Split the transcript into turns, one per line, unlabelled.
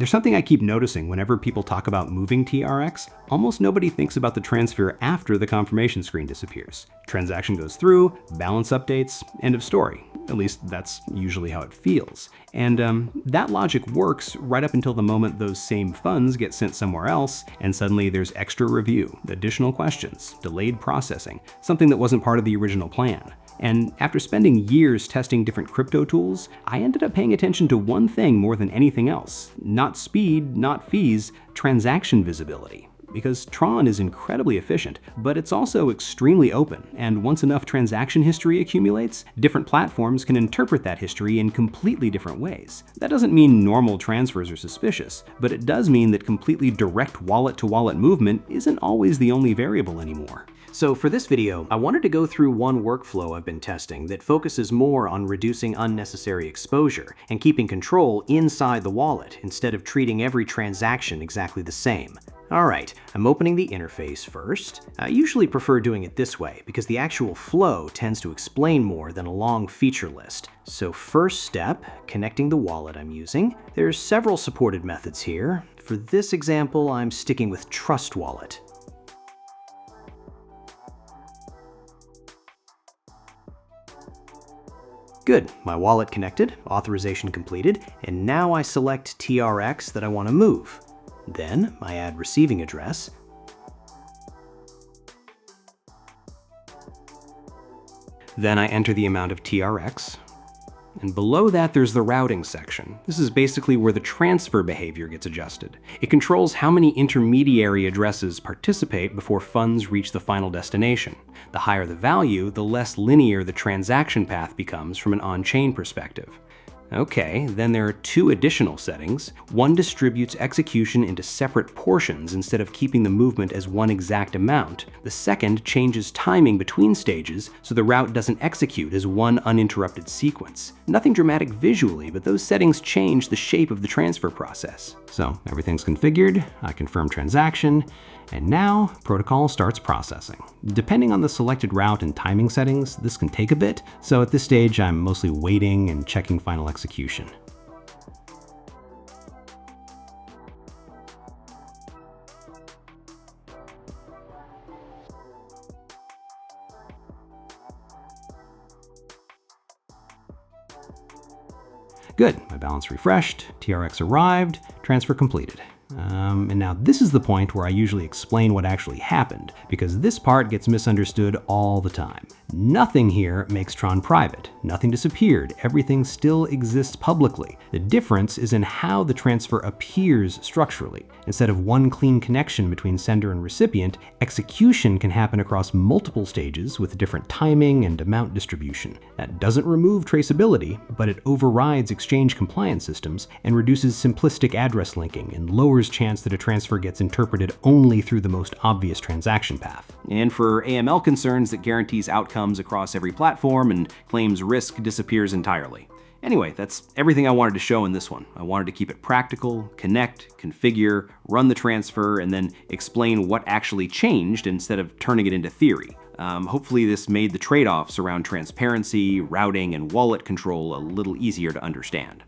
There's something I keep noticing whenever people talk about moving TRX. Almost nobody thinks about the transfer after the confirmation screen disappears. Transaction goes through, balance updates, end of story. At least that's usually how it feels. And that logic works right up until the moment those same funds get sent somewhere else, and suddenly there's extra review, additional questions, delayed processing, something that wasn't part of the original plan. And after spending years testing different crypto tools, I ended up paying attention to one thing more than anything else. Not speed, not fees, transaction visibility. Because TRON is incredibly efficient, but it's also extremely open, and once enough transaction history accumulates, different platforms can interpret that history in completely different ways. That doesn't mean normal transfers are suspicious, but it does mean that completely direct wallet-to-wallet movement isn't always the only variable anymore.
So for this video, I wanted to go through one workflow I've been testing that focuses more on reducing unnecessary exposure and keeping control inside the wallet instead of treating every transaction exactly the same. Alright, I'm opening the interface first. I usually prefer doing it this way because the actual flow tends to explain more than a long feature list. So first step, connecting the wallet I'm using. There's several supported methods here. For this example, I'm sticking with Trust Wallet. Good, my wallet connected, authorization completed, and now I select TRX that I want to move. Then I add receiving address.
Then I enter the amount of TRX. And below that, there's the routing section. This is basically where the transfer behavior gets adjusted. It controls how many intermediary addresses participate before funds reach the final destination. The higher the value, the less linear the transaction path becomes from an on-chain perspective. Okay, then there are two additional settings. One distributes execution into separate portions instead of keeping the movement as one exact amount. The second changes timing between stages so the route doesn't execute as one uninterrupted sequence. Nothing dramatic visually, but those settings change the shape of the transfer process. So everything's configured, I confirm transaction, and now protocol starts processing. Depending on the selected route and timing settings, this can take a bit, so at this stage I'm mostly waiting and checking final execution. Good, my balance refreshed, TRX arrived, transfer completed. And now this is the point where I usually explain what actually happened, because this part gets misunderstood all the time. Nothing here makes TRON private. Nothing disappeared. Everything still exists publicly. The difference is in how the transfer appears structurally. Instead of one clean connection between sender and recipient, execution can happen across multiple stages with different timing and amount distribution. That doesn't remove traceability, but it overrides exchange compliance systems and reduces simplistic address linking and lowers chance that a transfer gets interpreted only through the most obvious transaction path.
And for AML concerns, that guarantees outcomes across every platform and claims risk disappears entirely. Anyway, that's everything I wanted to show in this one. I wanted to keep it practical, connect, configure, run the transfer, and then explain what actually changed instead of turning it into theory. Hopefully this made the trade-offs around transparency, routing, and wallet control a little easier to understand.